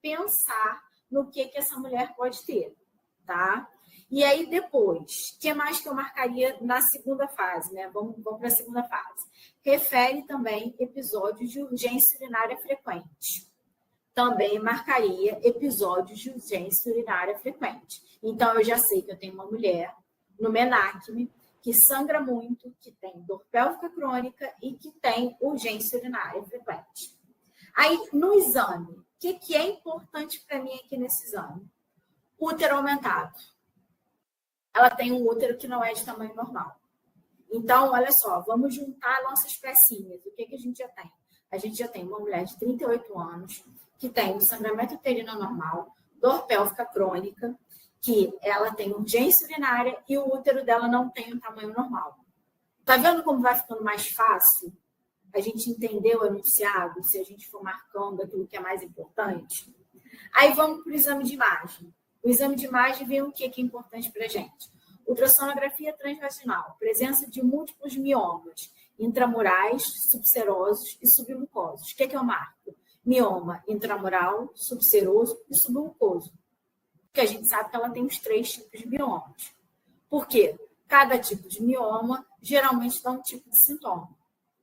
pensar no que essa mulher pode ter, tá? E aí, depois, o que mais que eu marcaria na segunda fase, né? Vamos para a segunda fase. Refere também episódios de urgência urinária frequente. Também marcaria episódios de urgência urinária frequente. Então, eu já sei que eu tenho uma mulher no menacme que sangra muito, que tem dor pélvica crônica e que tem urgência urinária frequente. Aí, no exame, o que é importante para mim aqui nesse exame? Útero aumentado. Ela tem um útero que não é de tamanho normal. Então, olha só, vamos juntar nossas pecinhas. O que a gente já tem? A gente já tem uma mulher de 38 anos que tem um sangramento uterino normal, dor pélvica crônica, que ela tem urgência urinária e o útero dela não tem um tamanho normal. Tá vendo como vai ficando mais fácil a gente entender o enunciado, se a gente for marcando aquilo que é mais importante? Aí vamos para o exame de imagem. O exame de imagem vê o que é importante para a gente. Ultrassonografia transvaginal, presença de múltiplos miomas intramurais, subserosos e submucosos. O que eu marco? Mioma intramural, subseroso e submucoso. Porque a gente sabe que ela tem os 3 tipos de miomas. Por quê? Cada tipo de mioma geralmente dá um tipo de sintoma.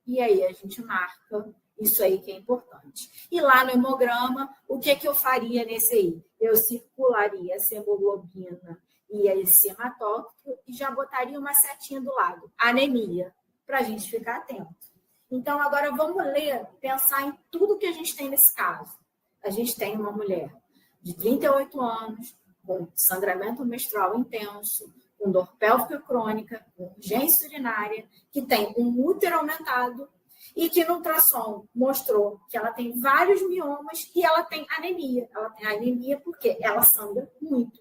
E aí a gente marca isso aí que é importante. E lá no hemograma, o que eu faria nesse aí? Eu circularia essa hemoglobina e esse hematócrito e já botaria uma setinha do lado, anemia, para a gente ficar atento. Então, agora vamos pensar em tudo que a gente tem nesse caso. A gente tem uma mulher de 38 anos, com sangramento menstrual intenso, com dor pélvica crônica, com urgência urinária, que tem um útero aumentado e que no ultrassom mostrou que ela tem vários miomas e ela tem anemia. Ela tem anemia porque ela sangra muito.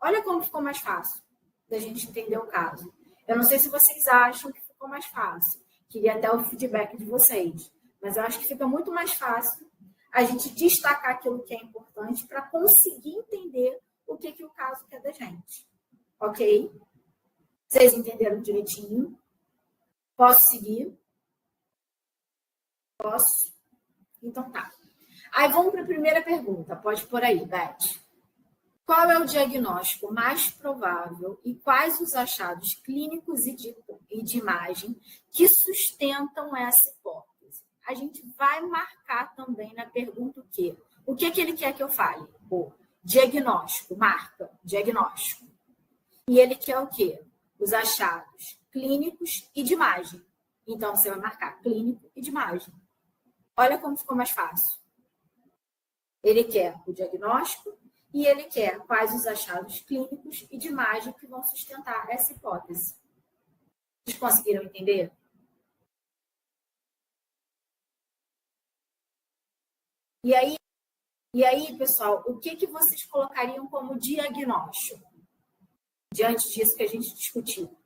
Olha como ficou mais fácil da gente entender o caso. Eu não sei se vocês acham que ficou mais fácil. Queria até o feedback de vocês. Mas eu acho que fica muito mais fácil a gente destacar aquilo que é importante para conseguir entender o que o caso quer da gente. Ok? Vocês entenderam direitinho? Posso seguir? Posso? Então tá. Aí vamos para a primeira pergunta. Pode pôr aí, Beth. Qual é o diagnóstico mais provável e quais os achados clínicos e de imagem que sustentam essa hipótese? A gente vai marcar também na pergunta o quê? O que ele quer que eu fale? O diagnóstico, marca, diagnóstico. E ele quer o quê? Os achados clínicos e de imagem. Então, você vai marcar clínico e de imagem. Olha como ficou mais fácil. Ele quer o diagnóstico e ele quer quais os achados clínicos e de imagem que vão sustentar essa hipótese. Vocês conseguiram entender? E aí, pessoal, o que vocês colocariam como diagnóstico? Diante disso que a gente discutiu.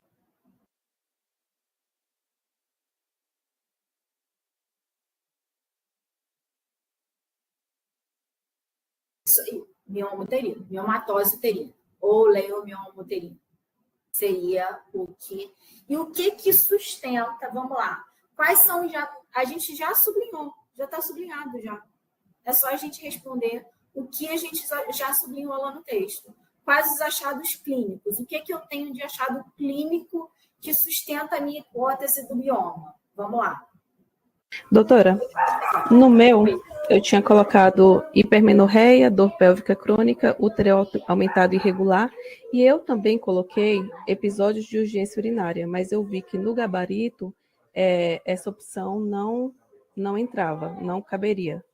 Isso aí, mioma uterino, miomatose uterina, ou leiomioma uterino. Seria o que... E o que sustenta, vamos lá, quais são já... A gente já sublinhou, já está sublinhado já. É só a gente responder o que a gente já sublinhou lá no texto. Quais os achados clínicos? O que eu tenho de achado clínico que sustenta a minha hipótese do mioma? Vamos lá. Doutora, no meu, eu tinha colocado hipermenorreia, dor pélvica crônica, útero aumentado irregular, e eu também coloquei episódios de urgência urinária, mas eu vi que no gabarito essa opção não entrava, não caberia.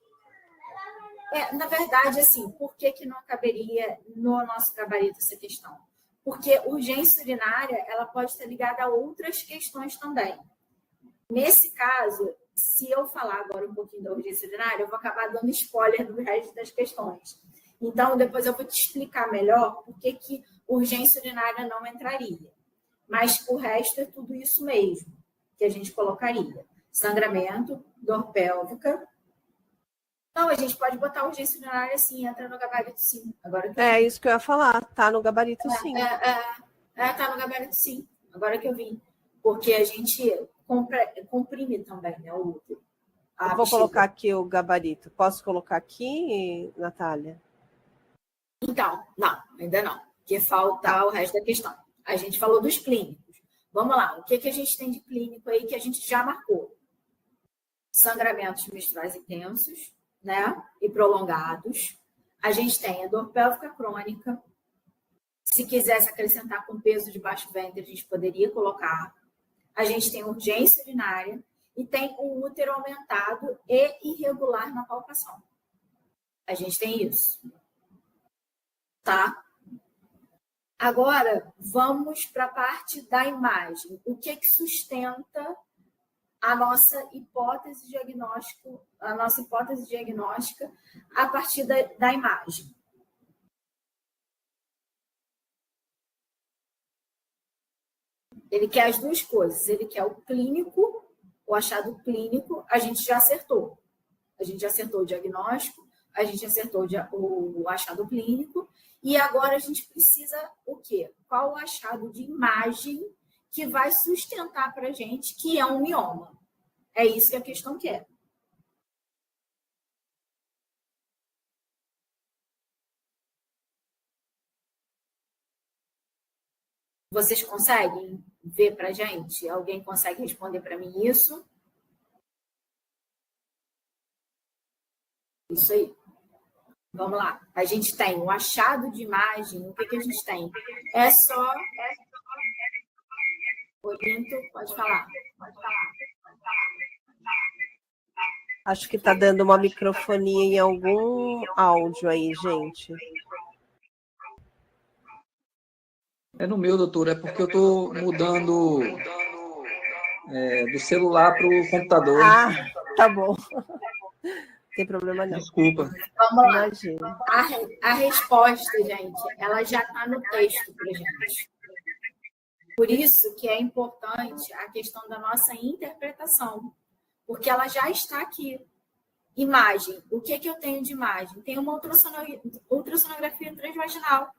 Na verdade, assim, por que não caberia no nosso gabarito essa questão? Porque urgência urinária ela pode estar ligada a outras questões também. Nesse caso, se eu falar agora um pouquinho da urgência urinária, eu vou acabar dando spoiler do resto das questões. Então, depois eu vou te explicar melhor por que urgência urinária não entraria. Mas o resto é tudo isso mesmo que a gente colocaria. Sangramento, dor pélvica. Não, a gente pode botar urgência urinária sim, entra no gabarito sim. Agora que isso que eu ia falar, tá no gabarito sim. Tá no gabarito sim, agora que eu vi. Porque a gente comprime também, né, o útero. Eu vou colocar aqui o gabarito. Posso colocar aqui, Natália? Então, não, ainda não, porque falta o resto da questão. A gente falou dos clínicos. Vamos lá, o que a gente tem de clínico aí que a gente já marcou? Sangramentos menstruais intensos, né? E prolongados. A gente tem a dor pélvica crônica. Se quisesse acrescentar com peso de baixo ventre, a gente poderia colocar. A gente tem urgência urinária e tem o útero aumentado e irregular na palpação. A gente tem isso. Tá? Agora, vamos para a parte da imagem. O que sustenta a nossa hipótese diagnóstica a partir da imagem? Ele quer as duas coisas. Ele quer o clínico, o achado clínico, a gente já acertou. A gente já acertou o diagnóstico, a gente acertou o achado clínico, e agora a gente precisa o quê? Qual o achado de imagem que vai sustentar para a gente que é um mioma? É isso que a questão quer. Vocês conseguem ver para a gente? Alguém consegue responder para mim isso? Isso aí. Vamos lá. A gente tem o achado de imagem. O que a gente tem? É só... Olinto, pode falar. Acho que está dando uma microfonia em algum áudio aí, gente. É no meu, doutor. É porque eu estou mudando do celular para o computador. Ah, tá bom. Não tem problema não. Desculpa. Vamos lá. Imagina. A resposta, gente, ela já está no texto para gente. Por isso que é importante a questão da nossa interpretação, porque ela já está aqui. Imagem. O que eu tenho de imagem? Tem uma ultrassonografia transvaginal.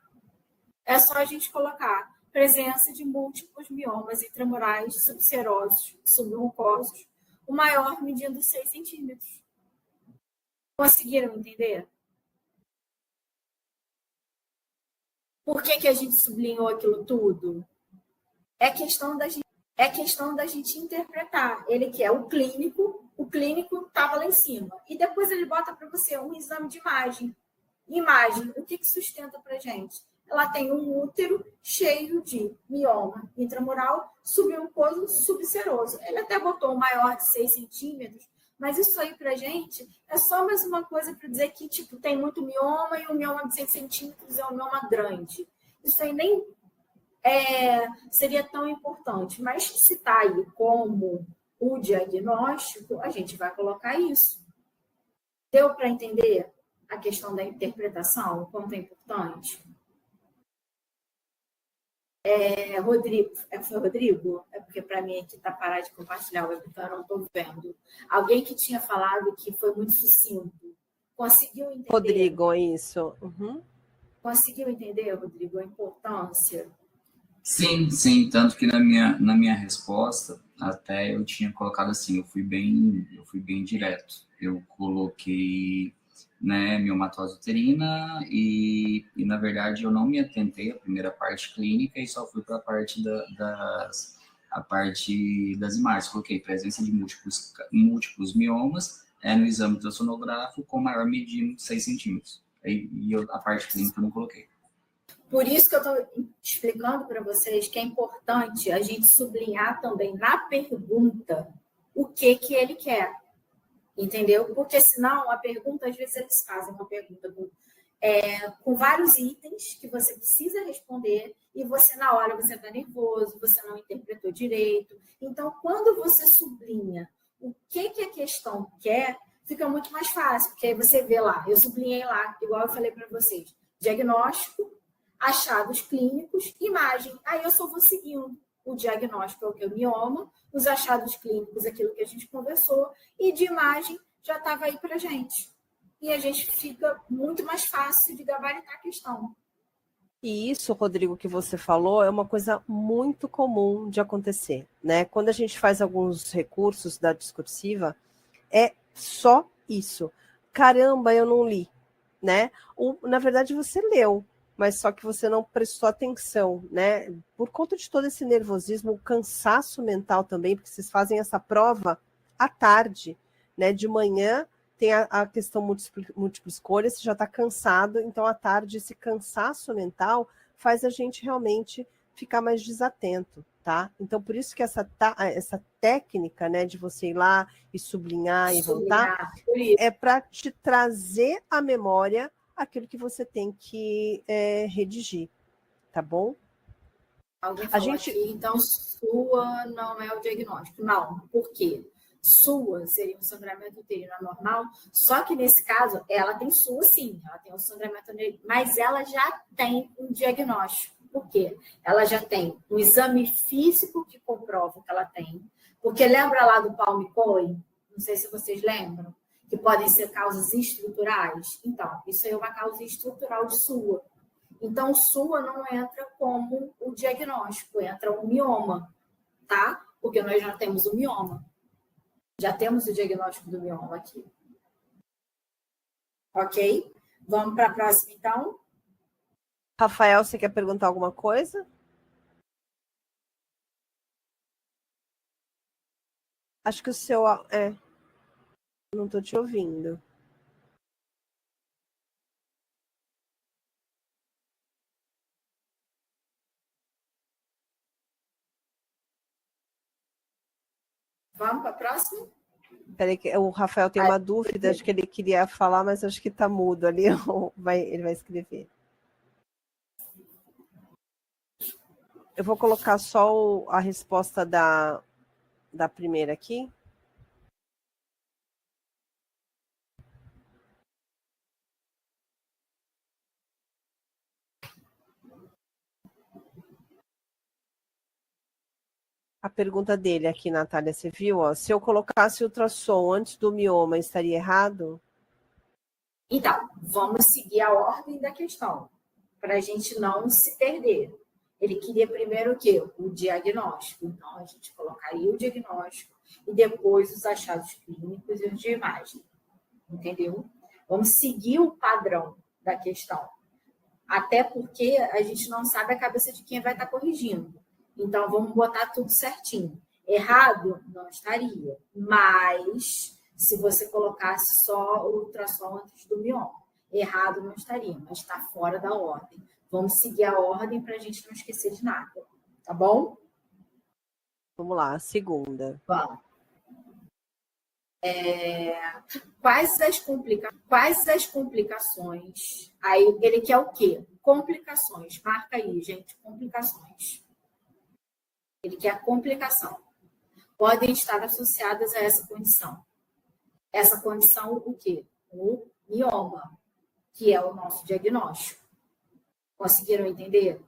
É só a gente colocar presença de múltiplos miomas intramurais subserosos, submucosos, o maior medindo 6 centímetros. Conseguiram entender? Por que a gente sublinhou aquilo tudo? É questão da gente interpretar. Ele quer o clínico estava lá em cima. E depois ele bota para você um exame de imagem. Imagem, o que sustenta para a gente? Ela tem um útero cheio de mioma intramural, submucoso, subseroso. Ele até botou um maior de 6 centímetros, mas isso aí para a gente é só mais uma coisa para dizer que tipo, tem muito mioma e o mioma de 6 centímetros é um mioma grande. Isso aí nem seria tão importante, mas se está aí como o diagnóstico, a gente vai colocar isso. Deu para entender a questão da interpretação, o quanto é importante? Rodrigo, foi Rodrigo? É porque para mim aqui está parado de compartilhar o webcam, eu não estou vendo. Alguém que tinha falado que foi muito sucinto. Conseguiu entender? Rodrigo, isso. Uhum. Conseguiu entender, Rodrigo, a importância? Sim, tanto que na minha resposta, até eu tinha colocado assim, eu fui bem direto. Eu coloquei, né, miomatose uterina e na verdade eu não me atentei à primeira parte clínica e só fui para a parte das imagens. Coloquei presença de múltiplos miomas no exame ultrassonográfico com maior medindo 6 centímetros. E a parte clínica eu não coloquei. Por isso que eu estou explicando para vocês que é importante a gente sublinhar também na pergunta o que ele quer. Entendeu? Porque senão a pergunta, às vezes eles fazem uma pergunta com vários itens que você precisa responder e você na hora você está nervoso, você não interpretou direito. Então, quando você sublinha o que a questão quer, fica muito mais fácil, porque aí você vê lá, eu sublinhei lá, igual eu falei para vocês, diagnóstico, achados clínicos, imagem. Aí eu só vou seguindo. O diagnóstico é o que é o mioma, os achados clínicos, aquilo que a gente conversou, e de imagem já estava aí para a gente. E a gente fica muito mais fácil de gabaritar a questão. E isso, Rodrigo, que você falou, é uma coisa muito comum de acontecer, né? Quando a gente faz alguns recursos da discursiva, é Só isso. Caramba, eu não li, né? Ou, na verdade, você leu, mas só que você não prestou atenção, né? Por conta de todo esse nervosismo, o cansaço mental também, porque vocês fazem essa prova à tarde, né? De manhã tem a questão múltipla escolha, você já está cansado, então à tarde esse cansaço mental faz a gente realmente ficar mais desatento, tá? Então por isso que essa técnica, né, de você ir lá e sublinhar e voltar, é para te trazer à memória aquilo que você tem que redigir, tá bom? Alguém falou aqui, então sua não é o diagnóstico. Não, por quê? Sua seria um sangramento uterino anormal, só que nesse caso, ela tem sua sim, ela tem um sangramento uterino, mas ela já tem um diagnóstico. Por quê? Ela já tem um exame físico que comprova que ela tem, porque lembra lá do Palme-Cohen? Não sei se vocês lembram, que podem ser causas estruturais. Então, isso aí é uma causa estrutural de sua. Então, sua não entra como o diagnóstico, entra o mioma, tá? Porque nós já temos o mioma. Já temos o diagnóstico do mioma aqui. Ok? Vamos para a próxima, então? Rafael, você quer perguntar alguma coisa? Acho que o seu... não estou te ouvindo. Vamos para a próxima? Peraí, que o Rafael tem uma dúvida, acho que ele queria falar, mas acho que está mudo ali, ele vai escrever. Eu vou colocar só a resposta da primeira aqui. A pergunta dele aqui, Natália, você viu? Ó, se eu colocasse ultrassom antes do mioma, estaria errado? Então, vamos seguir a ordem da questão, para a gente não se perder. Ele queria primeiro o quê? O diagnóstico. Então, a gente colocaria o diagnóstico e depois os achados clínicos e os de imagem. Entendeu? Vamos seguir o padrão da questão. Até porque a gente não sabe a cabeça de quem vai estar corrigindo. Então, vamos botar tudo certinho. Errado? Não estaria. Mas, se você colocasse só o ultrassom antes do mioma, errado não estaria, mas está fora da ordem. Vamos seguir a ordem para a gente não esquecer de nada. Tá bom? Vamos lá, a segunda. Vamos. Quais as complicações? Aí ele quer o quê? Complicações. Marca aí, gente, complicações. Ele quer a complicação. Podem estar associadas a essa condição. Essa condição, o quê? O mioma, que é o nosso diagnóstico. Conseguiram entender?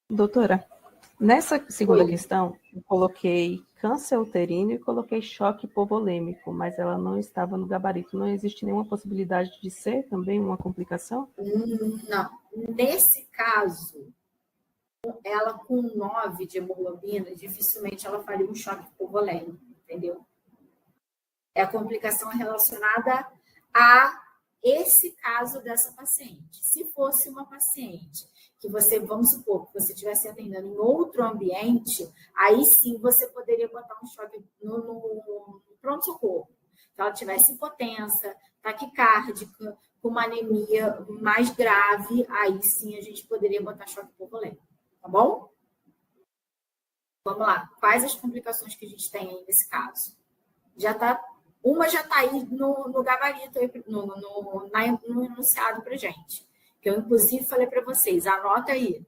Doutora, nessa segunda questão, eu coloquei câncer uterino e coloquei choque hipovolêmico, mas ela não estava no gabarito. Não existe nenhuma possibilidade de ser também uma complicação? Não. Nesse caso, ela com 9 de hemoglobina, dificilmente ela faria um choque hipovolêmico, entendeu? É a complicação relacionada a esse caso dessa paciente. Se fosse uma paciente que você, vamos supor, que você estivesse atendendo em outro ambiente, aí sim você poderia botar um choque no pronto-socorro. Se ela tivesse hipotensa, taquicárdica, com uma anemia mais grave, aí sim a gente poderia botar choque hipovolêmico. Tá bom? Vamos lá. Quais as complicações que a gente tem aí nesse caso? Uma já está aí no gabarito, no enunciado para gente. Que eu, inclusive, falei para vocês. Anota aí.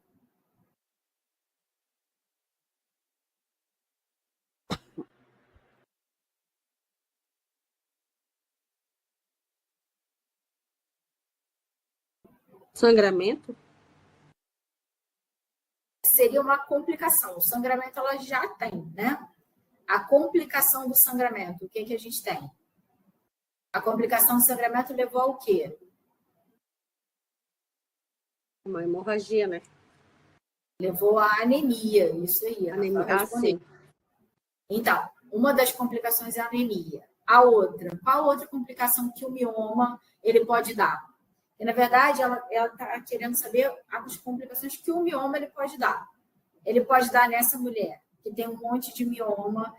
Sangramento? Seria uma complicação. O sangramento ela já tem, né? A complicação do sangramento, o que a gente tem? A complicação do sangramento levou ao quê? Uma hemorragia, né? Levou à anemia, isso aí. Anemia, sim. Então, Uma das complicações é a anemia. A outra, qual outra complicação que o mioma ele pode dar? E, na verdade, ela está querendo saber as complicações que o mioma ele pode dar. Ele pode dar nessa mulher que tem um monte de mioma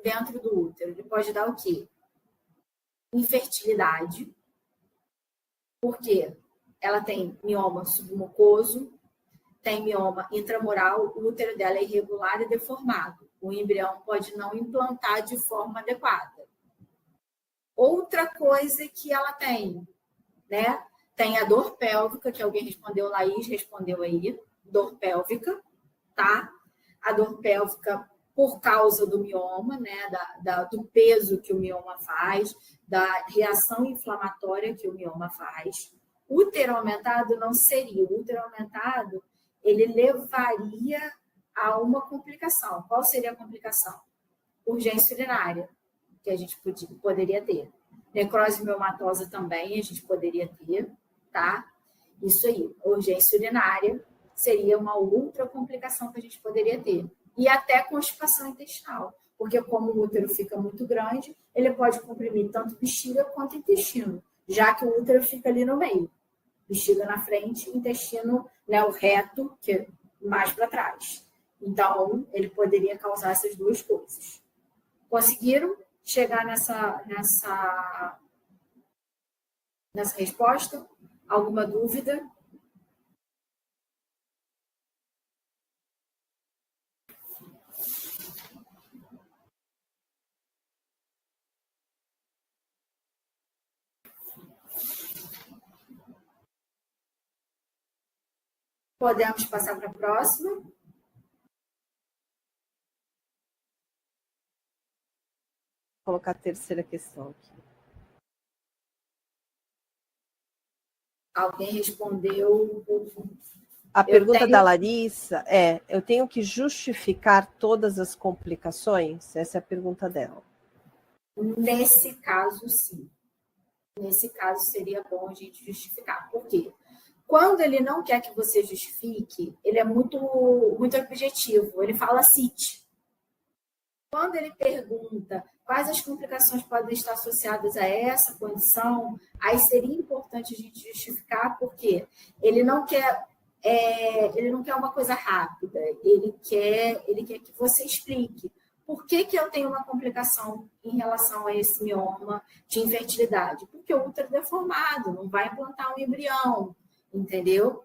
dentro do útero. Ele pode dar o quê? Infertilidade, porque ela tem mioma submucoso, tem mioma intramural, o útero dela é irregular e deformado. O embrião pode não implantar de forma adequada. Outra coisa que ela tem, né? Tem a dor pélvica, que alguém respondeu, Laís respondeu aí, dor pélvica, tá? A dor pélvica por causa do mioma, né? Do peso que o mioma faz, da reação inflamatória que o mioma faz. Útero aumentado não seria. O útero aumentado, ele levaria a uma complicação. Qual seria a complicação? Urgência urinária, que a gente poderia ter. Necrose miomatosa também a gente poderia ter, tá? Isso aí, urgência urinária seria uma outra complicação que a gente poderia ter. E até constipação intestinal, porque como o útero fica muito grande, ele pode comprimir tanto bexiga quanto intestino, já que o útero fica ali no meio. Bexiga na frente, intestino, né, o reto, que é mais para trás. Então, ele poderia causar essas duas coisas. Conseguiram chegar nessa resposta? Alguma dúvida? Podemos passar para a próxima? Vou colocar a terceira questão aqui. Alguém respondeu? A pergunta da Larissa é: eu tenho que justificar todas as complicações? Essa é a pergunta dela. Nesse caso, sim. Nesse caso, seria bom a gente justificar. Por quê? Quando ele não quer que você justifique, ele é muito, muito objetivo. Ele fala cite. Quando ele pergunta quais as complicações podem estar associadas a essa condição, aí seria importante a gente justificar, porque ele não quer uma coisa rápida, ele quer que você explique por que eu tenho uma complicação em relação a esse mioma de infertilidade. Porque o útero é deformado, não vai implantar um embrião, entendeu?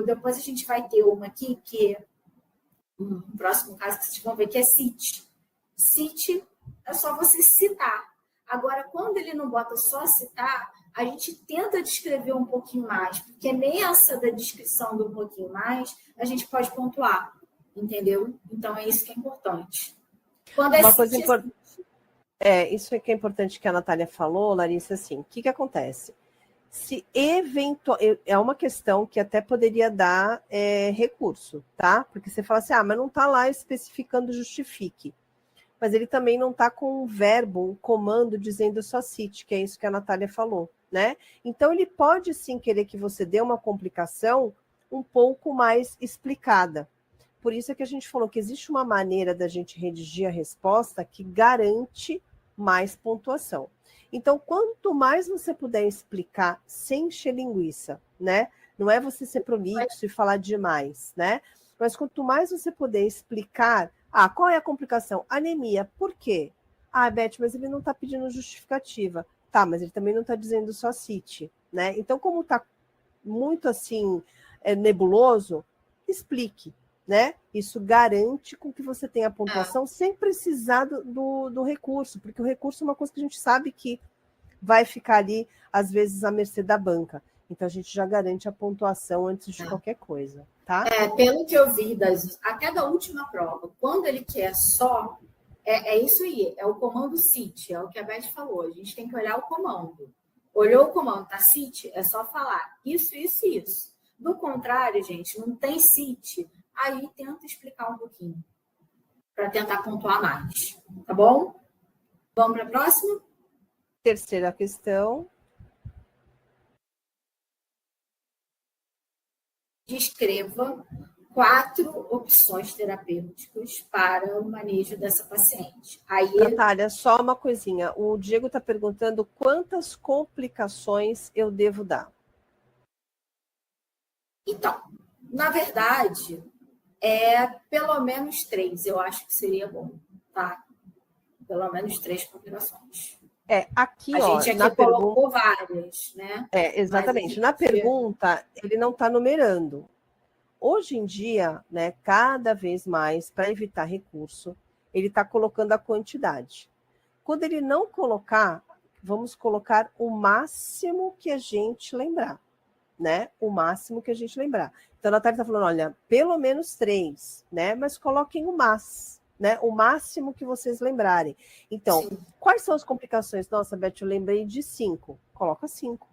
Depois a gente vai ter uma aqui que no próximo caso que vocês vão ver que é cite. Cite é só você citar. Agora, quando ele não bota só citar, a gente tenta descrever um pouquinho mais, porque nessa da descrição do um pouquinho mais, a gente pode pontuar, entendeu? Então, é isso que é importante. Quando é uma coisa importante. Isso é que é importante que a Natália falou, Larissa, assim, o que acontece? Se é uma questão que até poderia dar recurso, tá? Porque você fala assim, mas não está lá especificando justifique. Mas ele também não está com um verbo, um comando dizendo só cite, que é isso que a Natália falou, né? Então, ele pode sim querer que você dê uma complicação um pouco mais explicada. Por isso é que a gente falou que existe uma maneira da gente redigir a resposta que garante mais pontuação. Então, quanto mais você puder explicar sem encher linguiça, né? Não é você ser prolixo e falar demais, né? Mas quanto mais você puder explicar, qual é a complicação? Anemia. Por quê? Beth, mas ele não está pedindo justificativa. Tá, mas ele também não está dizendo só cite, né? Então, como está muito assim nebuloso, explique, né? Isso garante com que você tenha a pontuação sem precisar do recurso, porque o recurso é uma coisa que a gente sabe que vai ficar ali, às vezes, à mercê da banca. Então, a gente já garante a pontuação antes de qualquer coisa, tá? Pelo que eu vi, até da última prova, quando ele quer só, é isso aí, é o comando cite, é o que a Beth falou, a gente tem que olhar o comando. Olhou o comando, tá cite, é só falar isso, isso e isso. Do contrário, gente, não tem cite, aí tenta explicar um pouquinho, para tentar pontuar mais, tá bom? Vamos para a próxima? Terceira questão. Descreva 4 opções terapêuticas para o manejo dessa paciente. Aí, Natália, só uma coisinha. O Diego está perguntando quantas complicações eu devo dar. então, na verdade, pelo menos 3, eu acho que seria bom, tá? Pelo menos 3 complicações. Aqui, A gente aqui colocou várias, né? Exatamente. Na pergunta, ele não está numerando. Hoje em dia, né, cada vez mais, para evitar recurso, ele está colocando a quantidade. Quando ele não colocar, vamos colocar o máximo que a gente lembrar, né? O máximo que a gente lembrar. Então, a Natália está falando, olha, pelo menos 3, né? Mas coloquem o máximo, né? O máximo que vocês lembrarem. Então, sim, quais são as complicações? Nossa, Beth, eu lembrei de 5. Coloca 5,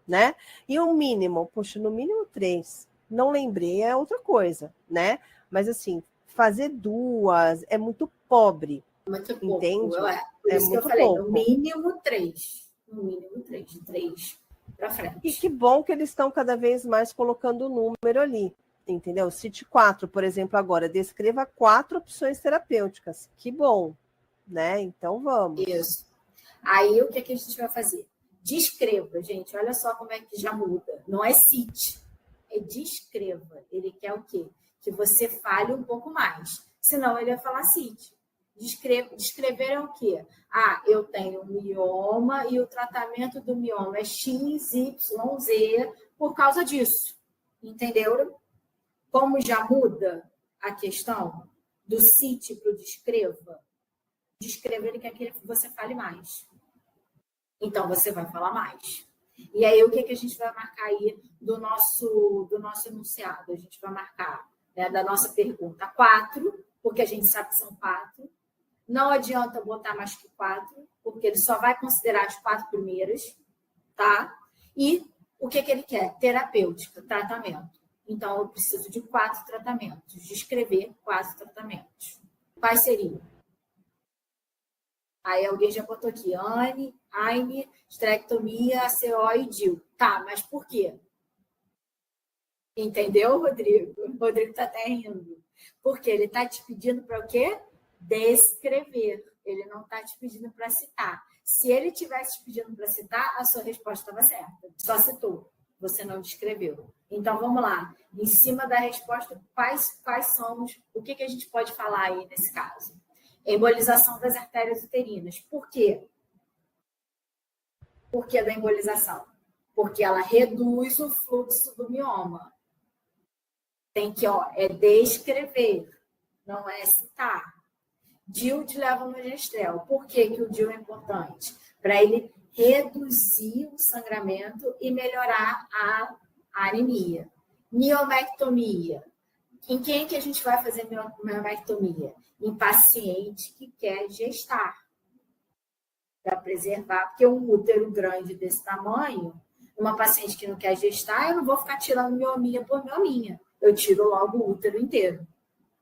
né? E o mínimo? Poxa, no mínimo 3. Não lembrei, é outra coisa, né? Mas, assim, fazer 2 é muito pobre. Muito pouco, entende? Por isso que eu falei, pouco. No mínimo 3. No mínimo 3, de 3 para frente. E que bom que eles estão cada vez mais colocando o número ali, entendeu? Cite 4, por exemplo, agora. Descreva 4 opções terapêuticas. Que bom, né? Então, vamos. Isso. Aí, o que a gente vai fazer? Descreva, gente. Olha só como é que já muda. Não é cite. É descreva. Ele quer o quê? Que você fale um pouco mais. Senão, ele vai falar cite. Descrever é o quê? Eu tenho mioma e o tratamento do mioma é X, Y, Z por causa disso. Entenderam? Como já muda a questão do cite para o descreva? Descrever, ele quer que você fale mais. Então, você vai falar mais. E aí, o que a gente vai marcar aí do nosso enunciado? A gente vai marcar, né, da nossa pergunta 4, porque a gente sabe que são 4. Não adianta botar mais que 4, porque ele só vai considerar as 4 primeiras, tá? E o que ele quer? Terapêutica, tratamento. Então, eu preciso de 4 tratamentos, descrever 4 tratamentos. Quais seriam? Aí alguém já botou aqui, AINE, esterectomia, ACO e DIL. Tá, mas por quê? Entendeu, Rodrigo? O Rodrigo está até rindo. Porque ele está te pedindo para o quê? Descrever. Ele não está te pedindo para citar. Se ele tivesse te pedindo para citar, a sua resposta estava certa. Só citou. Você não descreveu. Então, vamos lá. Em cima da resposta, quais são o que a gente pode falar aí nesse caso? Embolização das artérias uterinas. Por quê? Por que da embolização? Porque ela reduz o fluxo do mioma. Tem que, descrever, não é citar. DIL de levonorgestrel. Por que o DIL é importante? Para ele reduzir o sangramento e melhorar a anemia. Miomectomia. Em quem que a gente vai fazer miomectomia? Em paciente que quer gestar. Para preservar, porque um útero grande desse tamanho, uma paciente que não quer gestar, eu não vou ficar tirando miomia por miominha. Eu tiro logo o útero inteiro.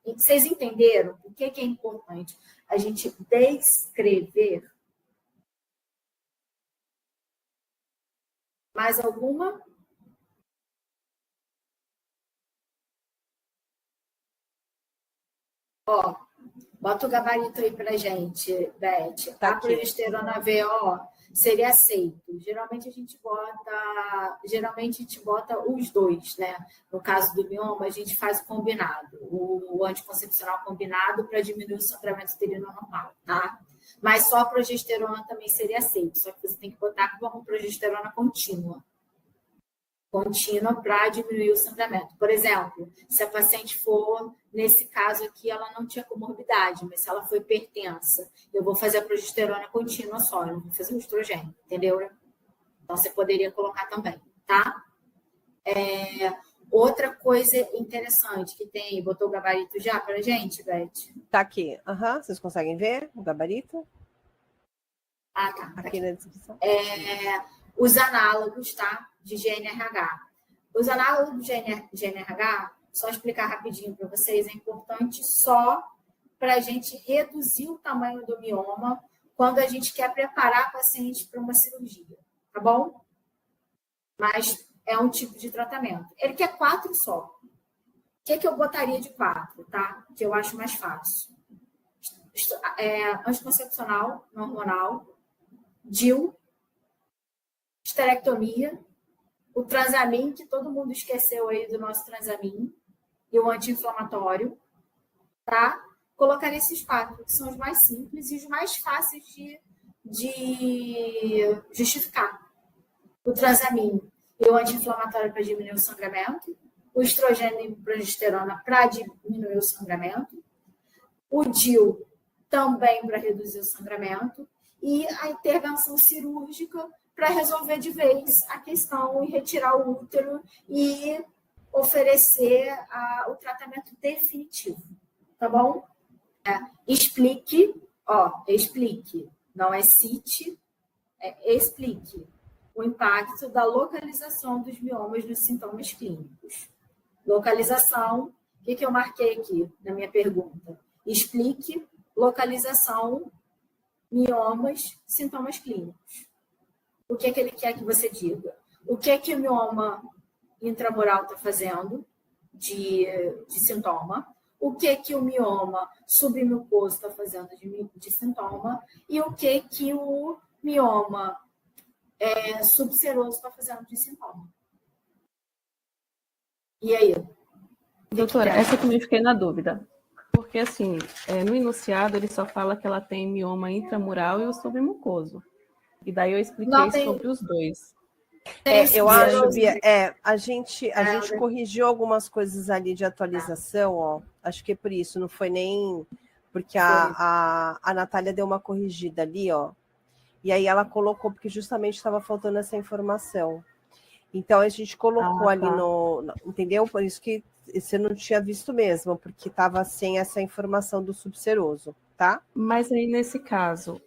E vocês entenderam o que é importante? A gente descrever. Mais alguma? Bota o gabarito aí pra gente, Beth. Tá a progesterona VO seria aceito. Geralmente a gente bota os dois, né? No caso do mioma, a gente faz o combinado, o anticoncepcional combinado para diminuir o sangramento uterino normal, tá? Mas só a progesterona também seria aceito, só que você tem que botar como progesterona contínua para diminuir o sangramento. Por exemplo, se a paciente for, nesse caso aqui, ela não tinha comorbidade, mas se ela foi hipertensa, eu vou fazer a progesterona contínua só, eu não vou fazer o estrogênio, entendeu? Então, você poderia colocar também, tá? Outra coisa interessante que tem, botou o gabarito já pra gente, Beth? Tá aqui, vocês conseguem ver o gabarito? Tá. Aqui na descrição. Os análogos, tá? De GNRH. Os análogos de GNRH, só explicar rapidinho para vocês, é importante só para a gente reduzir o tamanho do mioma quando a gente quer preparar a paciente para uma cirurgia, tá bom? Mas é um tipo de tratamento. Ele quer 4 só. que eu botaria de 4, tá? Que eu acho mais fácil. Anticoncepcional, não hormonal, DIU, esterectomia, o Transamin, que todo mundo esqueceu aí do nosso Transamin, e o anti-inflamatório, tá? Colocar esses 4, que são os mais simples e os mais fáceis de justificar. O Transamin e o anti-inflamatório para diminuir o sangramento, o estrogênio e progesterona para diminuir o sangramento, o DIU também para reduzir o sangramento, e a intervenção cirúrgica para resolver de vez a questão e retirar o útero e oferecer o tratamento definitivo, tá bom? Explique, não é cite, explique o impacto da localização dos miomas nos sintomas clínicos. Localização, o que eu marquei aqui na minha pergunta? Explique localização, miomas, sintomas clínicos. O que ele quer que você diga? O que o mioma intramural está fazendo de sintoma? O que o mioma submucoso está fazendo de sintoma? E o que o mioma subseroso está fazendo de sintoma? E aí? Doutora, essa eu também fiquei na dúvida. Porque, assim, no enunciado ele só fala que ela tem mioma intramural e o submucoso. E daí eu expliquei sobre os dois. Eu acho, Bia, a gente corrigiu algumas coisas ali de atualização, ó. Acho que é por isso, não foi nem... Porque a Natália deu uma corrigida ali, ó. E aí ela colocou, porque justamente estava faltando essa informação. Então, a gente colocou ali entendeu? Por isso que você não tinha visto mesmo, porque estava sem essa informação do subseroso, tá? Mas aí, nesse caso,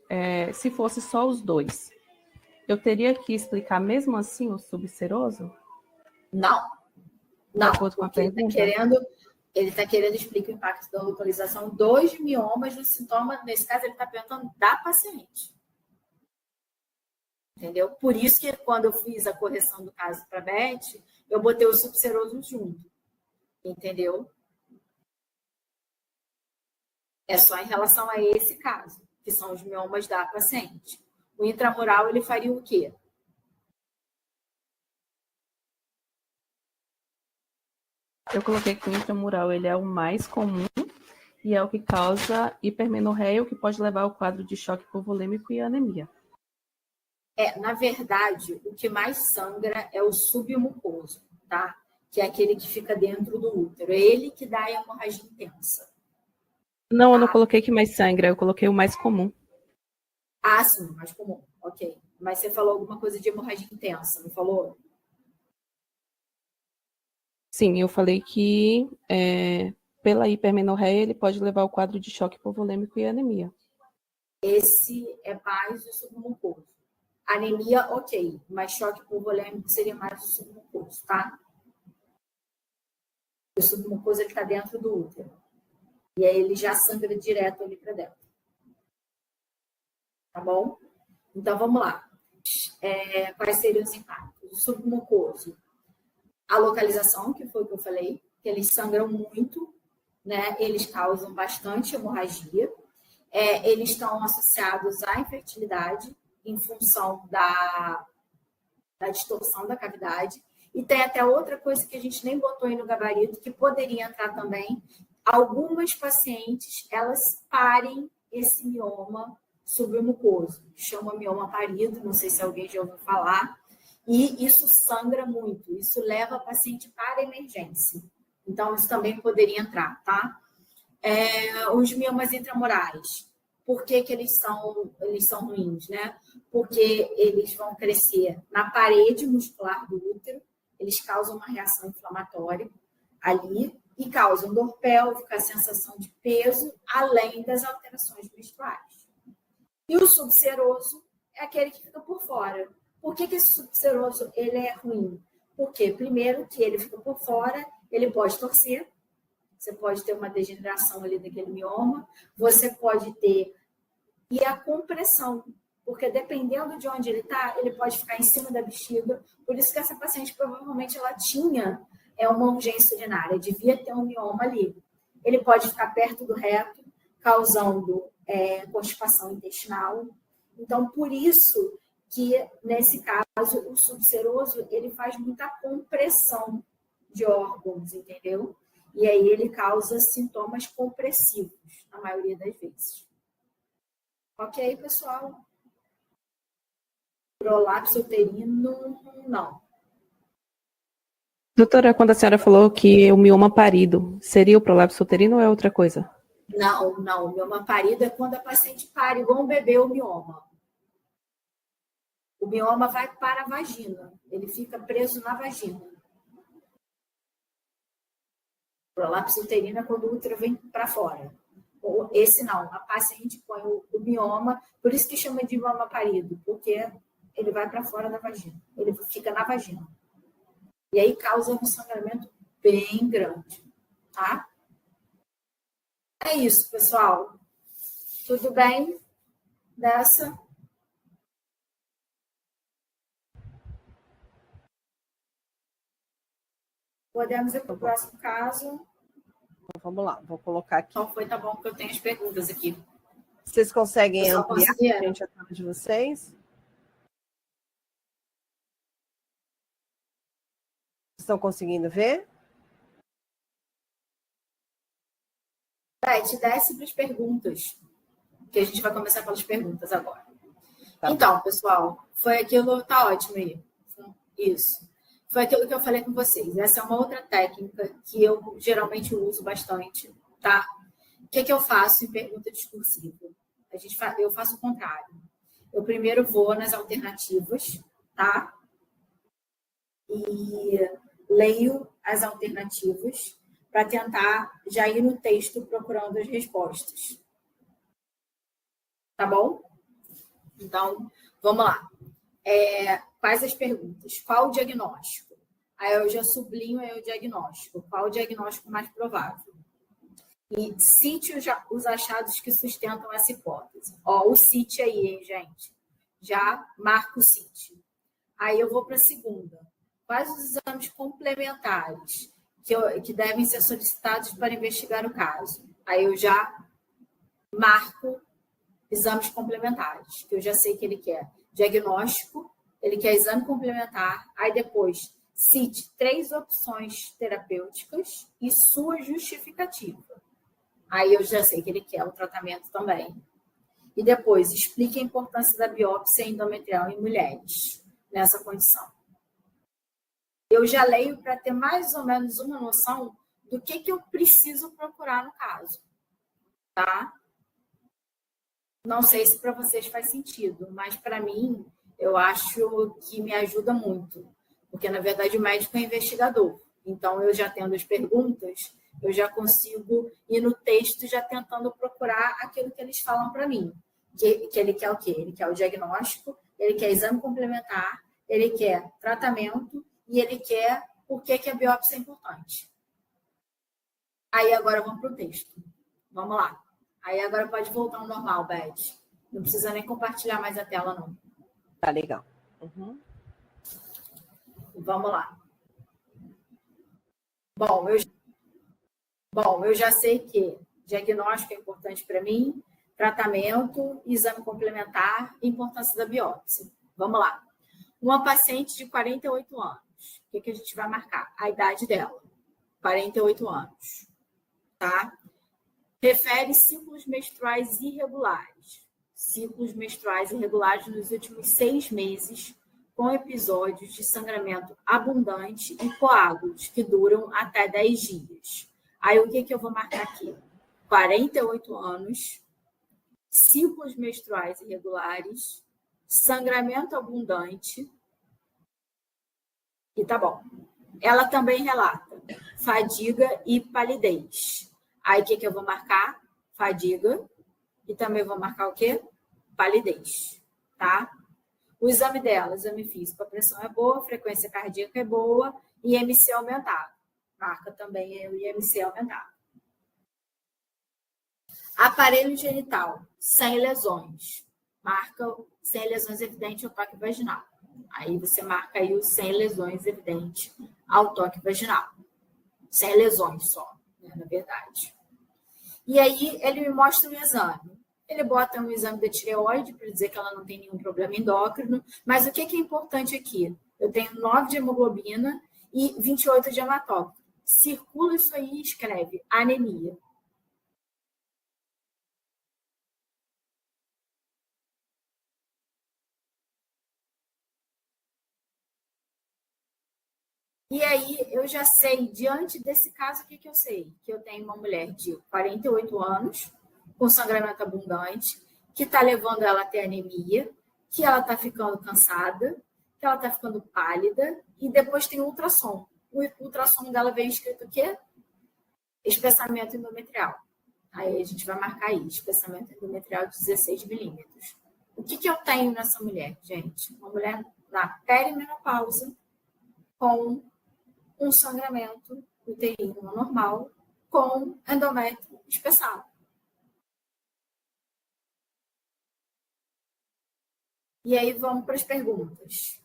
se fosse só os dois, eu teria que explicar mesmo assim o subseroso? Não. De acordo com a pergunta? Ele está querendo explicar o impacto da localização dos miomas no sintoma. Nesse caso, ele está perguntando da paciente. Entendeu? Por isso que quando eu fiz a correção do caso para a Beth, eu botei o subseroso junto. Entendeu? É só em relação a esse caso, que são os miomas da paciente. O intramural, ele faria o quê? Eu coloquei que o intramural ele é o mais comum e é o que causa hipermenorreia, o que pode levar ao quadro de choque hipovolêmico e anemia. Na verdade, o que mais sangra é o submucoso, tá? Que é aquele que fica dentro do útero. É ele que dá a hemorragia intensa. Não, eu não coloquei que mais sangra, eu coloquei o mais comum. Ah, sim, mais comum. Ok. Mas você falou alguma coisa de hemorragia intensa, não falou? Sim, eu falei que pela hipermenorreia ele pode levar ao quadro de choque hipovolêmico e anemia. Esse é mais o submucoso. Anemia, ok, mas choque hipovolêmico seria mais o submucoso, tá? O submucoso ele está dentro do útero. E aí ele já sangra direto ali para dentro. Tá bom? Então vamos lá. Quais seriam os impactos? O submucoso. A localização, que foi o que eu falei, que eles sangram muito, né? Eles causam bastante hemorragia. Eles estão associados à infertilidade em função da distorção da cavidade. E tem até outra coisa que a gente nem botou aí no gabarito, que poderia entrar também. Algumas pacientes, elas parem esse mioma submucoso. Chama mioma parido, não sei se alguém já ouviu falar. E isso sangra muito, isso leva a paciente para a emergência. Então, isso também poderia entrar, tá? Os miomas intramurais. Por que eles são ruins, né? Porque eles vão crescer na parede muscular do útero, eles causam uma reação inflamatória ali e causam dor pélvica, a sensação de peso, além das alterações menstruais. E o subseroso é aquele que fica por fora. Por que esse subseroso ele é ruim? Porque, primeiro, que ele fica por fora, ele pode torcer, você pode ter uma degeneração ali daquele mioma, você pode ter e a compressão, porque dependendo de onde ele está, ele pode ficar em cima da bexiga. Por isso que essa paciente provavelmente ela tinha é uma urgência urinária, devia ter um mioma ali. Ele pode ficar perto do reto, causando constipação intestinal. Então, por isso que, nesse caso, o subseroso, ele faz muita compressão de órgãos, entendeu? E aí ele causa sintomas compressivos, na maioria das vezes. Ok, pessoal? Prolapso uterino, não. Doutora, quando a senhora falou que o mioma parido seria o prolapso uterino ou é outra coisa? Não. O mioma parido é quando a paciente pare, igual um bebê, o mioma. O mioma vai para a vagina. Ele fica preso na vagina. O prolapso uterino é quando o útero vem para fora. Esse não. A paciente põe o mioma, por isso que chama de mioma parido, porque ele vai para fora da vagina. Ele fica na vagina. E aí causa um sangramento bem grande, tá? É isso, pessoal. Tudo bem? Dessa? Podemos ir para o próximo caso. Então, vamos lá, vou colocar aqui. Então foi, tá bom, que eu tenho as perguntas aqui. Vocês conseguem Eu só ampliar conseguia. frente a tela de vocês? Estão conseguindo ver? Beth, desce para as perguntas. Que a gente vai começar pelas perguntas agora. Tá então, pessoal, foi aquilo, tá ótimo aí. Isso. Foi aquilo que eu falei com vocês. Essa é uma outra técnica que eu geralmente uso bastante, tá? O que eu faço em pergunta discursiva? Eu faço o contrário. Eu primeiro vou nas alternativas, tá? E leio as alternativas para tentar já ir no texto procurando as respostas. Tá bom? Então, vamos lá. Quais as perguntas? Qual o diagnóstico? Aí eu já sublinho aí o diagnóstico. Qual o diagnóstico mais provável? E cite os achados que sustentam essa hipótese. Ó, o cite aí, hein, gente? Já marco o cite. Aí eu vou para a segunda. Quais os exames complementares que devem ser solicitados para investigar o caso? Aí eu já marco exames complementares, que eu já sei que ele quer diagnóstico, ele quer exame complementar, aí depois cite 3 opções terapêuticas e sua justificativa. Aí eu já sei que ele quer o tratamento também. E depois explique a importância da biópsia endometrial em mulheres nessa condição. Eu já leio para ter mais ou menos uma noção do que eu preciso procurar no caso, tá? Não sei se para vocês faz sentido, mas para mim, eu acho que me ajuda muito. Porque, na verdade, o médico é investigador. Então, eu já tendo as perguntas, eu já consigo ir no texto já tentando procurar aquilo que eles falam para mim. Que ele quer o quê? Ele quer o diagnóstico, ele quer exame complementar, ele quer tratamento e ele quer por que a biópsia é importante. Aí, agora, vamos para o texto. Vamos lá. Aí agora pode voltar ao normal, Beth. Não precisa nem compartilhar mais a tela, não. Tá legal. Uhum. Vamos lá. Bom, eu já sei que diagnóstico é importante para mim, tratamento, exame complementar e importância da biópsia. Vamos lá. Uma paciente de 48 anos. O que a gente vai marcar? A idade dela. 48 anos. Tá? Refere ciclos menstruais irregulares. Ciclos menstruais irregulares nos últimos 6 meses, com episódios de sangramento abundante e coágulos, que duram até 10 dias. Aí, o que eu vou marcar aqui? 48 anos, ciclos menstruais irregulares, sangramento abundante, e tá bom. Ela também relata fadiga e palidez. Aí, o que eu vou marcar? Fadiga. E também vou marcar o quê? Palidez. Tá? O exame dela, exame físico, a pressão é boa, a frequência cardíaca é boa, IMC aumentado. Marca também o IMC aumentado. Aparelho genital, sem lesões. Marca sem lesões evidentes ao toque vaginal. Aí você marca aí o sem lesões evidentes ao toque vaginal. sem lesões só, né, na verdade. E aí ele me mostra um exame. Ele bota um exame da tireoide para dizer que ela não tem nenhum problema endócrino, mas o que é importante aqui? Eu tenho 9 de hemoglobina e 28 de hematócrito. Circula isso aí e escreve anemia. E aí, eu já sei, diante desse caso, o que eu sei? Que eu tenho uma mulher de 48 anos, com sangramento abundante, que está levando ela a ter anemia, que ela está ficando cansada, que ela está ficando pálida, e depois tem ultrassom. O ultrassom dela vem escrito o quê? Espessamento endometrial. Aí a gente vai marcar aí, espessamento endometrial de 16 milímetros. O que eu tenho nessa mulher, gente? Uma mulher na perimenopausa, com um sangramento uterino normal com endométrio espessado. E aí vamos para as perguntas.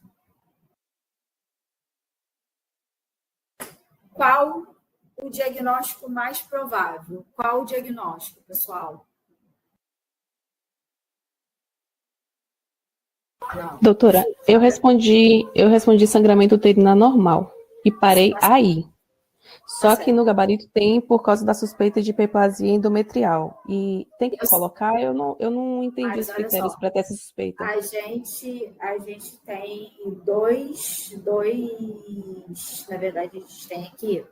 Qual o diagnóstico mais provável? Qual o diagnóstico, pessoal? Não. Doutora, eu respondi sangramento uterino normal e parei aí. Só que no gabarito tem por causa da suspeita de hiperplasia endometrial. E tem que colocar? Eu não entendi os critérios para ter essa suspeita. A gente tem dois, na verdade, a gente tem aqui.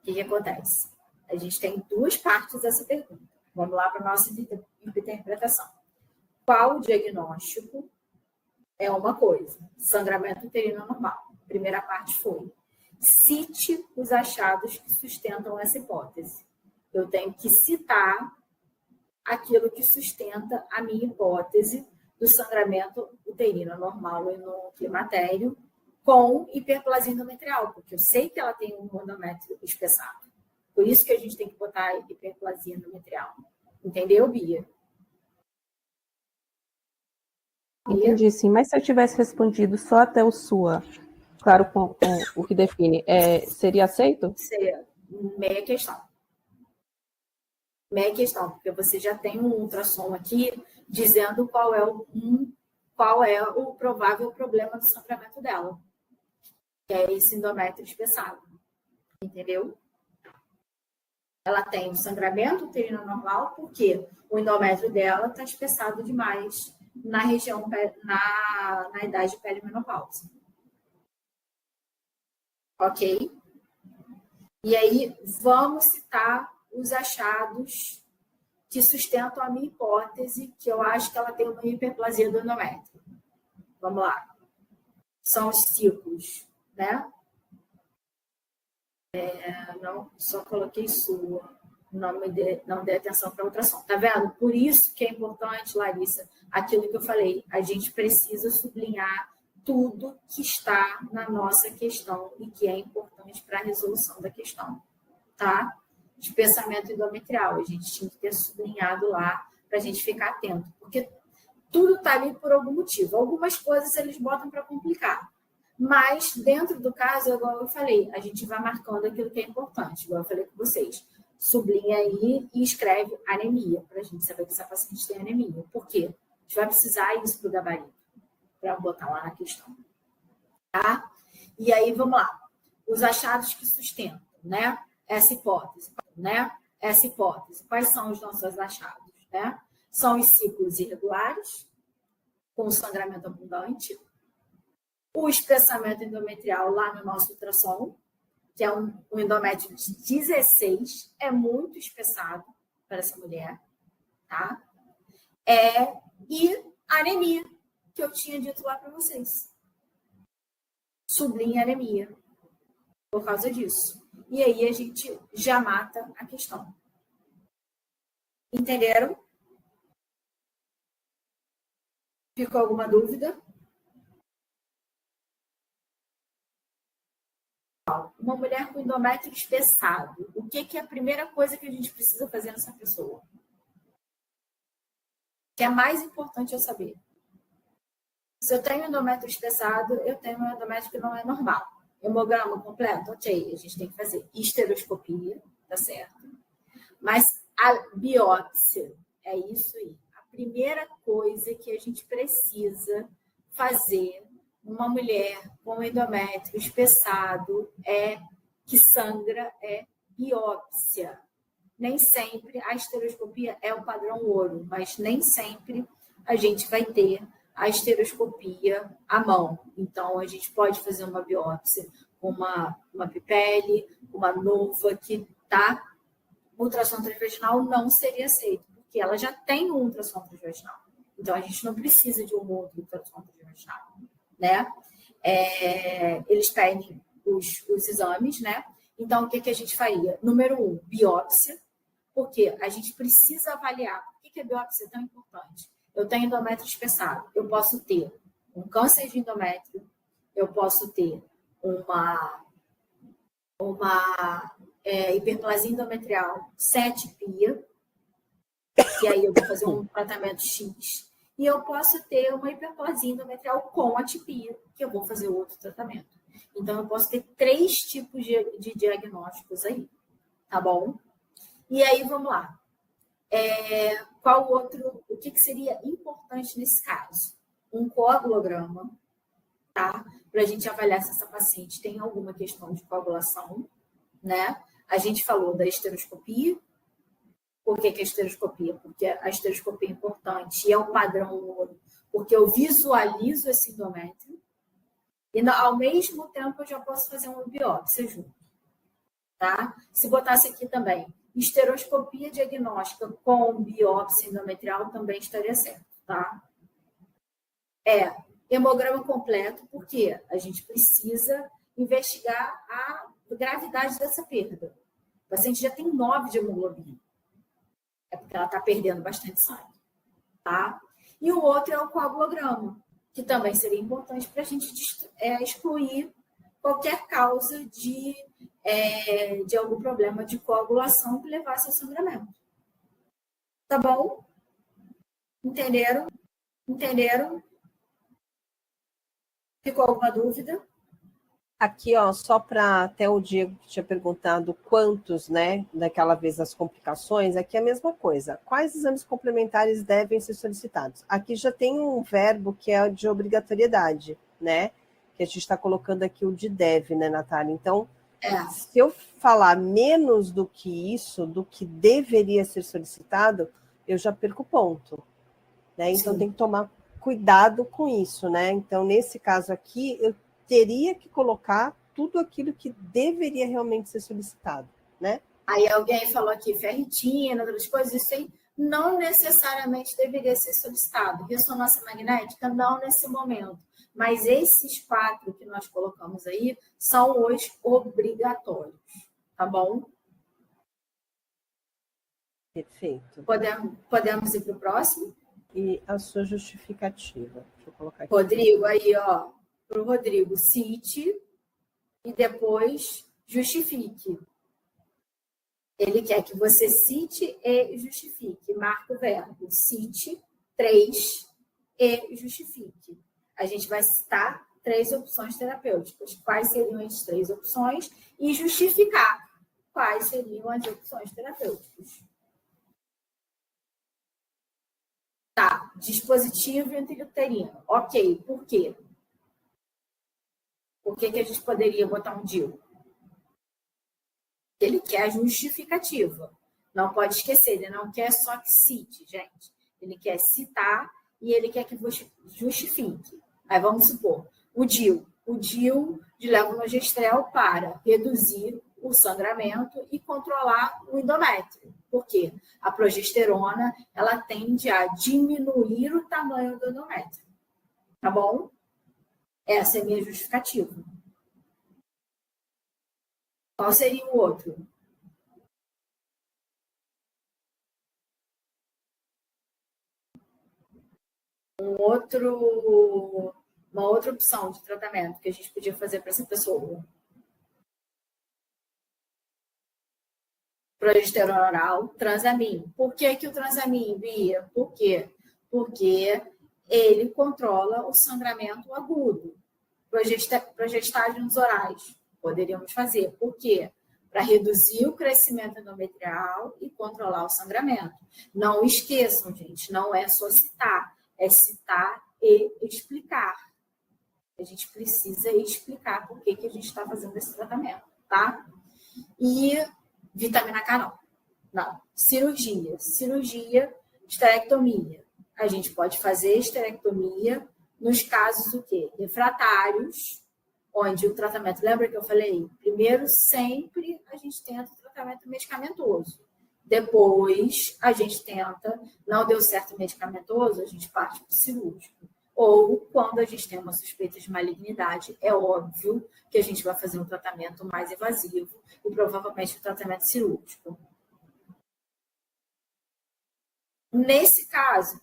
O que acontece? A gente tem duas partes dessa pergunta. Vamos lá para a nossa interpretação. Qual o diagnóstico? É uma coisa, sangramento uterino normal. A primeira parte foi: cite os achados que sustentam essa hipótese. Eu tenho que citar aquilo que sustenta a minha hipótese do sangramento uterino normal e no climatério com hiperplasia endometrial, porque eu sei que ela tem um endométrio espessado. Por isso que a gente tem que botar hiperplasia endometrial. Entendeu, Bia? Entendi, sim. Mas se eu tivesse respondido só até o SUA, claro, com o que define, seria aceito? Seria meia questão. Meia questão, porque você já tem um ultrassom aqui dizendo qual é o provável problema do sangramento dela, que é esse endométrio espessado. Entendeu? Ela tem um sangramento uterino normal porque o endométrio dela está espessado demais na região, na idade de perimenopausa. Ok? E aí, vamos citar os achados que sustentam a minha hipótese, que eu acho que ela tem uma hiperplasia do endométrio. Vamos lá. São os ciclos, né? Não, só coloquei sua. Não dei atenção para a ultrassom. Tá vendo? Por isso que é importante, Larissa, aquilo que eu falei. A gente precisa sublinhar tudo que está na nossa questão e que é importante para a resolução da questão, tá? Espessamento endometrial. A gente tinha que ter sublinhado lá para a gente ficar atento, porque tudo está ali por algum motivo. Algumas coisas eles botam para complicar. Mas, dentro do caso, igual eu falei, a gente vai marcando aquilo que é importante, igual eu falei com vocês. Sublinha aí e escreve anemia, para a gente saber que essa paciente tem anemia. Por quê? A gente vai precisar isso para o gabarito, para botar lá na questão. Tá? E aí, vamos lá. Os achados que sustentam, né? Essa hipótese, né? Essa hipótese. Quais são os nossos achados, né? São os ciclos irregulares, com sangramento abundante, o espessamento endometrial lá no nosso ultrassom, que é um endométrio de 16, é muito espessado para essa mulher, tá? E anemia, que eu tinha dito lá para vocês. Sublinha anemia, por causa disso. E aí a gente já mata a questão. Entenderam? Ficou alguma dúvida? Uma mulher com endométrio espessado. O que é a primeira coisa que a gente precisa fazer nessa pessoa? O que é mais importante eu saber? Se eu tenho endométrio espessado, eu tenho um endométrio que não é normal. Hemograma completo? Ok, a gente tem que fazer esteroscopia, tá certo? Mas a biópsia, é isso aí. A primeira coisa que a gente precisa fazer numa mulher com endométrio espessado que sangra é biópsia. Nem sempre a esteroscopia é o padrão ouro, mas nem sempre a gente vai ter a esteroscopia à mão. Então, a gente pode fazer uma biópsia com uma pipele, uma NOVA que tá. O ultrassom transvaginal não seria aceito, porque ela já tem um ultrassom transvaginal. Então, a gente não precisa de um outro ultrassom transvaginal, né? Eles pedem os exames, né? Então, o que a gente faria? Número 1, biópsia, porque a gente precisa avaliar. Por que a biópsia é tão importante? Eu tenho endométrio espessado, eu posso ter um câncer de endométrio, eu posso ter uma hiperplasia endometrial sem atipia, e aí eu vou fazer um tratamento X, e eu posso ter uma hiperplasia endometrial com atipia, que eu vou fazer outro tratamento. Então, eu posso ter 3 tipos de diagnósticos aí, tá bom? E aí, vamos lá. Qual outro, o que seria importante nesse caso? Um coagulograma, tá? Para a gente avaliar se essa paciente tem alguma questão de coagulação, né? A gente falou da esteroscopia. Por que a esteroscopia? Porque a esteroscopia é importante e é o padrão ouro, porque eu visualizo esse endométrio e, ao mesmo tempo, eu já posso fazer uma biópsia junto, tá? Se botasse aqui também, esteroscopia diagnóstica com biópsia endometrial também estaria certo, tá? Hemograma completo, porque a gente precisa investigar a gravidade dessa perda. O paciente já tem 9 de hemoglobina. É porque ela está perdendo bastante sangue, tá? E o outro é o coagulograma, que também seria importante para a gente excluir qualquer causa de algum problema de coagulação que levasse ao sangramento. Tá bom? Entenderam? Ficou alguma dúvida? Aqui, ó, só para até o Diego que tinha perguntado quantos, né, daquela vez as complicações, aqui é a mesma coisa. Quais exames complementares devem ser solicitados? Aqui já tem um verbo que é de obrigatoriedade, né? Que a gente está colocando aqui o de deve, né, Natália? Então, se eu falar menos do que isso, do que deveria ser solicitado, eu já perco ponto, né? Então, Sim. Tem que tomar cuidado com isso, né? Então, nesse caso aqui, eu teria que colocar tudo aquilo que deveria realmente ser solicitado, né? Aí alguém falou aqui, ferritina, outras coisas, isso aí não necessariamente deveria ser solicitado. Ressonância magnética, não nesse momento. Mas esses 4 que nós colocamos aí são os obrigatórios, tá bom? Perfeito. Podemos ir para o próximo? E a sua justificativa. Deixa eu colocar aqui. Rodrigo, aí, ó. Para o Rodrigo, cite e depois justifique. Ele quer que você cite e justifique. Marca o verbo. Cite 3 e justifique. A gente vai citar 3 opções terapêuticas. Quais seriam as 3 opções? E justificar quais seriam as opções terapêuticas. Tá. Dispositivo intrauterino. Ok. Por quê? Por que a gente poderia botar um DIU? Ele quer justificativa. Não pode esquecer, ele não quer só que cite, gente. Ele quer citar e ele quer que justifique. Aí vamos supor, o DIU de levonorgestrel para reduzir o sangramento e controlar o endométrio. Por quê? A progesterona, ela tende a diminuir o tamanho do endométrio. Tá bom? Essa é a minha justificativa. Qual seria o outro? Uma outra opção de tratamento que a gente podia fazer para essa pessoa. Progesterona oral, Transamin. Por que o Transamin, Bia? Por quê? Porque ele controla o sangramento agudo. Progestagens orais. Poderíamos fazer. Por quê? Para reduzir o crescimento endometrial e controlar o sangramento. Não esqueçam, gente, não é só citar, é citar e explicar. A gente precisa explicar por que a gente está fazendo esse tratamento, tá? E vitamina K não. Não. Cirurgia, esterectomia. A gente pode fazer esterectomia nos casos o quê? Refratários, onde o tratamento, lembra que eu falei? Primeiro, sempre a gente tenta o tratamento medicamentoso. Depois, a gente tenta, não deu certo o medicamentoso, a gente parte para o cirúrgico. Ou, quando a gente tem uma suspeita de malignidade, é óbvio que a gente vai fazer um tratamento mais invasivo e provavelmente um tratamento cirúrgico. Nesse caso,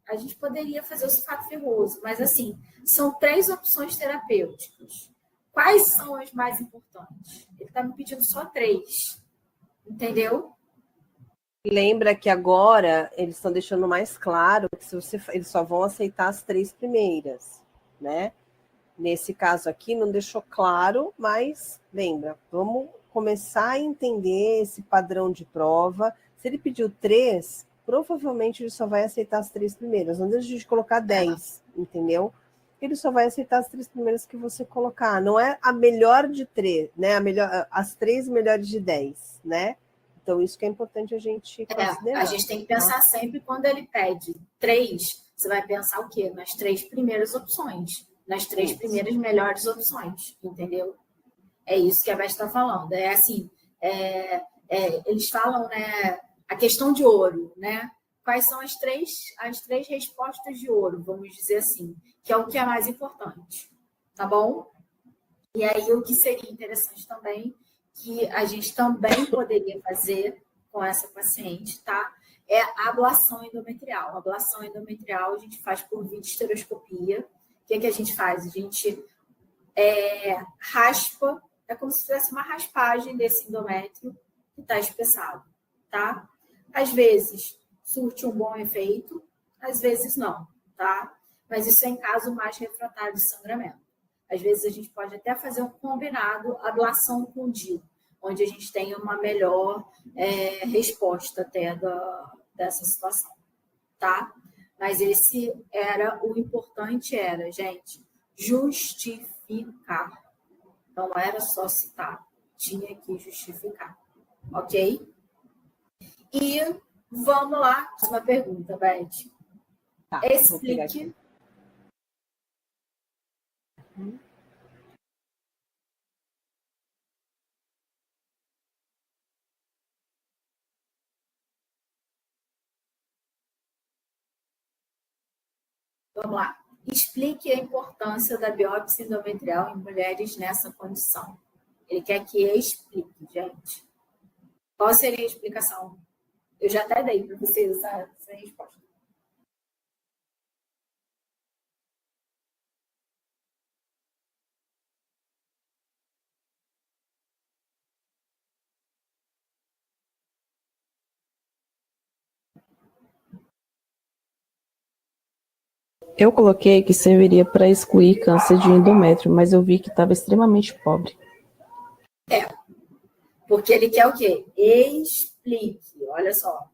a gente poderia fazer o sulfato ferroso, mas assim, são 3 opções terapêuticas. Quais são as mais importantes? Ele está me pedindo só 3, entendeu? Lembra que agora eles estão deixando mais claro que eles só vão aceitar as 3 primeiras, né? Nesse caso aqui não deixou claro, mas lembra, vamos começar a entender esse padrão de prova. Se ele pediu 3, provavelmente ele só vai aceitar as 3 primeiras. Não deixa de colocar 10, entendeu? Ele só vai aceitar as 3 primeiras que você colocar. Não é a melhor de 3, né? As 3 melhores de 10, né? Então, isso que é importante a gente considerar. A gente tem que pensar sempre, quando ele pede 3, você vai pensar o quê? Nas 3 primeiras opções. Nas 3 primeiras melhores opções, entendeu? É isso que a Beth está falando. É assim, eles falam, né, a questão de ouro, né? Quais são as três respostas de ouro, vamos dizer assim, que é o que é mais importante, tá bom? E aí, o que seria interessante também, que a gente também poderia fazer com essa paciente, tá? É a ablação endometrial. A ablação endometrial a gente faz por videoestereoscopia. O que a gente faz? A gente raspa, é como se tivesse uma raspagem desse endométrio que está espessado, tá? Às vezes surte um bom efeito, às vezes não, tá? Mas isso é em caso mais refratário de sangramento. Às vezes a gente pode até fazer um combinado ablação com DIU, onde a gente tem uma melhor resposta até dessa situação, tá? Mas o importante era, gente, justificar. Não era só citar, tinha que justificar, ok? E vamos lá, uma pergunta, Beth. Tá, explique. Vamos lá. Explique a importância da biópsia endometrial em mulheres nessa condição. Ele quer que eu explique, gente. Qual seria a explicação? Eu já até dei para vocês essa resposta. Eu coloquei que serviria para excluir câncer de endométrio, mas eu vi que estava extremamente pobre. Porque ele quer o quê? Explique. Olha só,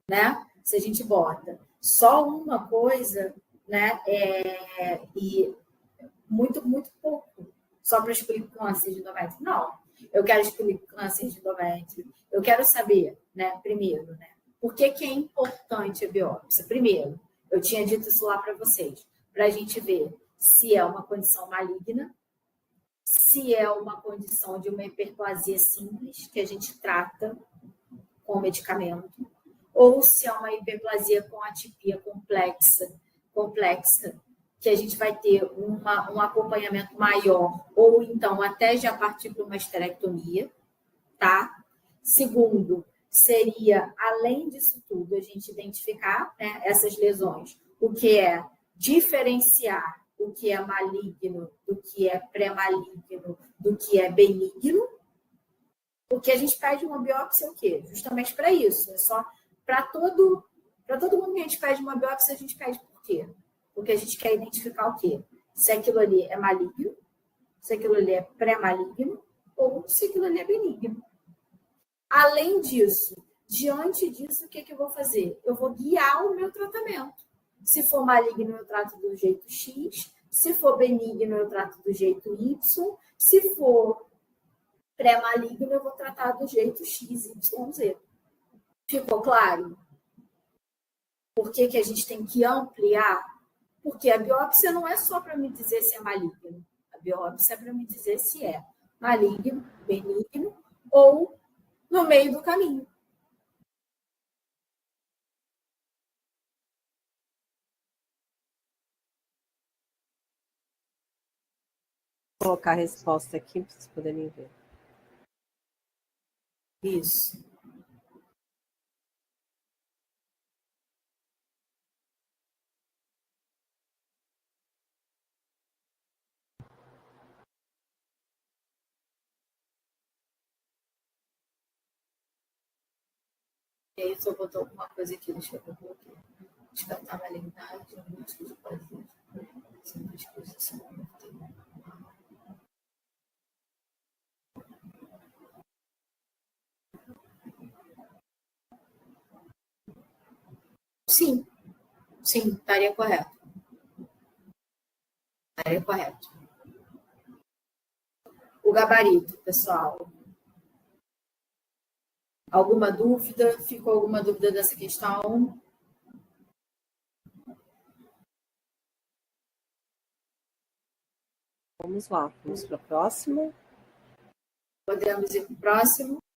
né? Se a gente bota só uma coisa, né? E muito pouco, só para excluir câncer de endométrio. Não. Eu quero excluir câncer de endométrio. Eu quero saber, né? Primeiro, né? Por que é importante a biópsia? Primeiro, eu tinha dito isso lá para vocês, para a gente ver se é uma condição maligna, se é uma condição de uma hiperplasia simples, que a gente trata com medicamento, ou se é uma hiperplasia com atipia complexa, que a gente vai ter um acompanhamento maior, ou então até já partir para uma esterectomia, tá? Segundo, seria, além disso tudo, a gente identificar, né, essas lesões, o que é diferenciar o que é maligno, do que é pré-maligno, do que é benigno, porque a gente pede uma biópsia o quê? Justamente para isso. É só para todo mundo que a gente pede uma biópsia, a gente pede por quê? Porque a gente quer identificar o quê? se aquilo ali é maligno, se aquilo ali é pré-maligno ou se aquilo ali é benigno. Além disso, diante disso, o que eu vou fazer? Eu vou guiar o meu tratamento. Se for maligno, eu trato do jeito X. Se for benigno, eu trato do jeito Y. Se for pré-maligno, eu vou tratar do jeito X, Y, Z. Ficou claro? Por que a gente tem que ampliar? Porque a biópsia não é só para me dizer se é maligno. A biópsia é para me dizer se é maligno, benigno ou no meio do caminho. Vou colocar a resposta aqui para vocês poderem ver. Isso. E aí, só botou alguma coisa aqui, deixa eu ver aqui. Descartar a malignidade, músculos de prazer, sem disposição. Sim, estaria correto. Estaria correto. O gabarito, pessoal. Alguma dúvida? Ficou alguma dúvida dessa questão? Vamos lá, vamos para a próxima. Podemos ir para o próximo?